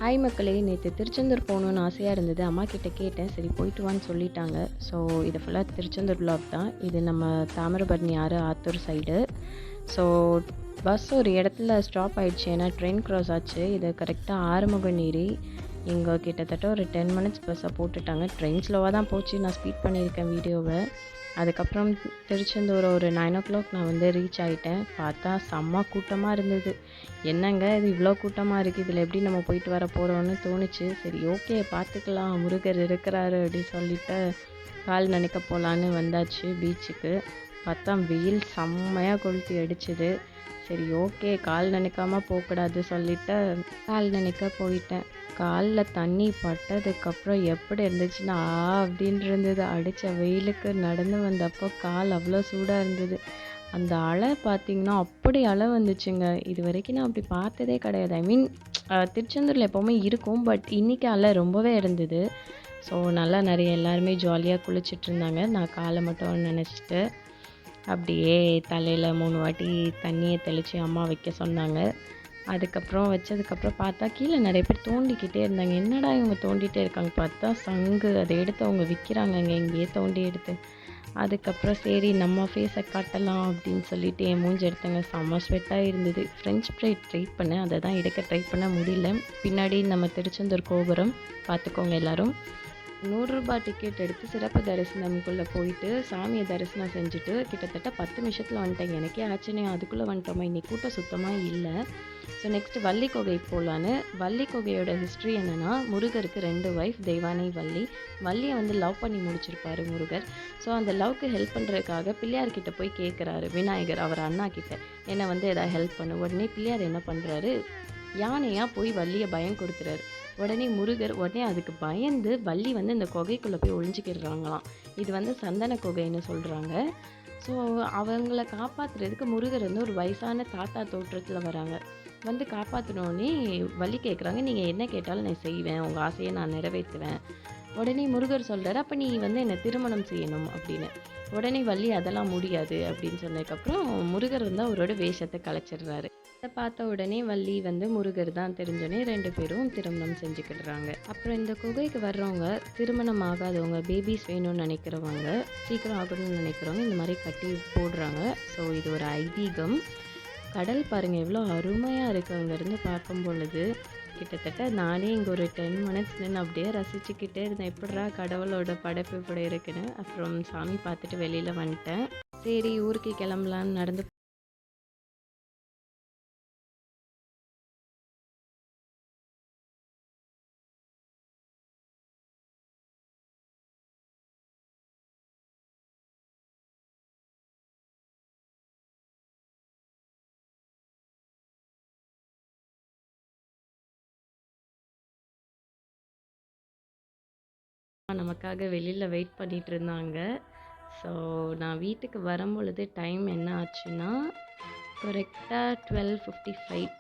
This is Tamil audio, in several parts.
ஹாய் மக்களே, நேற்று திருச்செந்தூர் போகணுன்னு ஆசையாக இருந்தது. அம்மா கிட்ட கேட்டேன், சரி போயிட்டு வான்னு சொல்லிட்டாங்க. ஸோ இது ஃபுல்லாக திருச்செந்தூர் vlog தான். இது நம்ம தாமிரபரணி ஆறு ஆத்தூர் சைடு. ஸோ பஸ் ஒரு இடத்துல ஸ்டாப் ஆகிடுச்சு, ஏன்னா ட்ரெயின் க்ராஸ் ஆச்சு. இது கரெக்டாக ஆறுமுகம் ஏரி இங்கே கிட்டத்தட்ட ஒரு 10 மினிட்ஸ் பஸ்ஸை போட்டுட்டாங்க. ட்ரெயின் ஸ்லோவாக தான் போச்சு, நான் ஸ்பீட் பண்ணியிருக்கேன் வீடியோவை. அதுக்கப்புறம் திருச்செந்தூர் ஒரு 9 o'clock நான் வந்து ரீச் ஆகிட்டேன். பார்த்தா செம்ம கூட்டமாக இருந்தது. என்னங்க இது இவ்வளோ கூட்டமாக இருக்குது, இதில் எப்படி நம்ம போயிட்டு வர போகிறோன்னு தோணுச்சு. சரி ஓகே பார்த்துக்கலாம், முருகர் இருக்கிறாரு அப்படின்னு சொல்லிட்டு கால் நனைக்க போகலான்னு வந்தாச்சு பீச்சுக்கு. பார்த்தா வெயில் செம்மையாக கொளுத்தி அடிச்சுது. சரி ஓகே கால் நனைக்காமல் போகக்கூடாது சொல்லிவிட்டு கால் நனைக்க போயிட்டேன். காலில் தண்ணி பட்டதுக்கப்புறம் எப்படி இருந்துச்சுன்னா அப்படின்னு இருந்தது. அடித்த வெயிலுக்கு நடந்து வந்தப்போ கால் அவ்வளோ சூடாக இருந்தது. அந்த அலை பார்த்திங்கன்னா அப்படி அலை வந்துச்சுங்க. இது வரைக்கும் நான் அப்படி பார்த்ததே கிடையாது. ஐ மீன் திருச்செந்தூரில் எப்போவுமே இருக்கும், பட் இன்றைக்கி அலை ரொம்பவே இருந்தது. ஸோ நல்லா நிறைய எல்லாருமே ஜாலியாக குளிச்சுட்டு இருந்தாங்க. நான் காலை மட்டும் நினச்சிட்டு அப்படியே தலையில் 3 வாட்டி தண்ணியை தெளித்து அம்மா வைக்க சொன்னாங்க. அதுக்கப்புறம் வச்சதுக்கப்புறம் பார்த்தா கீழே நிறைய பேர் தோண்டிக்கிட்டே இருந்தாங்க. என்னடா இவங்க தோண்டிகிட்டே இருக்காங்க, பார்த்தா சங்கு அதை எடுத்து அவங்க விற்கிறாங்கங்க இங்கேயே தோண்டி எடுத்து. அதுக்கப்புறம் சரி நம்ம ஃபேஸை காட்டலாம் அப்படின்னு சொல்லிட்டு என் மூஞ்சி எடுத்தங்க. செம்ம ஸ்வெட்டாக இருந்தது. ஃப்ரெஞ்ச் ஃப்ரை ட்ரை பண்ணேன், அதை தான் எடுக்க ட்ரை பண்ண முடியல. பின்னாடி நம்ம திருச்செந்தூர் கோபுரம் பார்த்துக்கோங்க எல்லோரும். ₹100 டிக்கெட் எடுத்து சிறப்பு தரிசனம்குள்ளே போயிட்டு சாமியை தரிசனம் செஞ்சுட்டு கிட்டத்தட்ட 10 நிமிஷத்தில் வந்துட்டேங்க. எனக்கே ஆச்சரியம், அதுக்குள்ளே வந்துட்டோமா, இன்றைக்கி கூட்டம் சுத்தமாக இல்லை. ஸோ நெக்ஸ்ட்டு வள்ளி குகை போகலான்னு. வள்ளி குகையோட ஹிஸ்ட்ரி என்னென்னா, முருகருக்கு 2 ஒய்ஃப், தெய்வானை வள்ளி. வள்ளியை வந்து லவ் பண்ணி முடிச்சிருப்பார் முருகர். ஸோ அந்த லவ்க்கு ஹெல்ப் பண்ணுறதுக்காக பிள்ளையார்கிட்ட போய் கேட்குறாரு விநாயகர், அவர் அண்ணா கிட்ட, என்னை வந்து எதாவது ஹெல்ப் பண்ணு. உடனே பிள்ளையார் என்ன பண்ணுறாரு, யானையாக போய் வள்ளியை பயம் கொடுத்துறாரு. உடனே முருகர் அதுக்கு பயந்து வள்ளி வந்து இந்த குகைக்குள்ளே போய் ஒழிஞ்சிக்கிடுறாங்களாம். இது வந்து சந்தன குகைன்னு சொல்கிறாங்க. ஸோ அவங்கள காப்பாற்றுறதுக்கு முருகர் வந்து ஒரு வயசான தாத்தா தோற்றத்தில் வராங்க. வந்து காப்பாற்றினோடனே வள்ளி கேட்குறாங்க, நீங்கள் என்ன கேட்டாலும் நான் செய்வேன், உங்கள் ஆசையை நான் நிறைவேற்றுவேன். உடனே முருகர் சொல்கிறார், அப்போ நீ வந்து என்னை திருமணம் செய்யணும் அப்படின்னு. உடனே வள்ளி அதெல்லாம் முடியாது அப்படின்னு சொன்னதுக்கப்புறம் முருகர் வந்து அவரோட வேஷத்தை கலைச்சிடுறாரு. அதை பார்த்த உடனே வள்ளி வந்து முருகர் தான் தெரிஞ்சோடனே 2 பேரும் திருமணம் செஞ்சுக்கிடுறாங்க. அப்புறம் இந்த குகைக்கு வர்றவங்க திருமணம் ஆகாதவங்க, பேபிஸ் வேணும்னு நினைக்கிறவங்க, சீக்கிரம் ஆகணும்னு நினைக்கிறவங்க இந்த மாதிரி கட்டி போடுறாங்க. ஸோ இது ஒரு ஐதீகம். கடல் பாருங்கள் எவ்வளோ அருமையாக இருக்குது அங்கேருந்து பார்க்கும் பொழுது. கிட்டத்தட்ட நானே இங்கே ஒரு 10 மினிட்ஸ் நின்று அப்படியே ரசிச்சுக்கிட்டே இருந்தேன், எப்படிரா கடவுளோட படைப்பு இப்படி இருக்குன்னு. அப்புறம் சாமி பார்த்துட்டு வெளியில் வந்துட்டேன். சரி ஊருக்கு கிளம்பலான்னு நடந்து நமக்காக வெளியில் வெயிட் பண்ணிகிட்டு இருந்தாங்க. ஸோ நான் வீட்டுக்கு வரும்பொழுது டைம் என்ன ஆச்சுன்னா கரெக்டாக 12:55.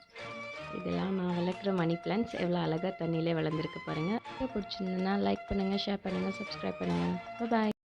இதெல்லாம் நான் வளர்க்குற மணி பிளான்ட்ஸ் எவ்வளோ அழகாக தண்ணியிலே வளர்ந்துருக்கு பாருங்கள். பிடிச்சிருந்ததுன்னா லைக் பண்ணுங்கள், ஷேர் பண்ணுங்கள், சப்ஸ்கிரைப் பண்ணுங்கள். பாய்.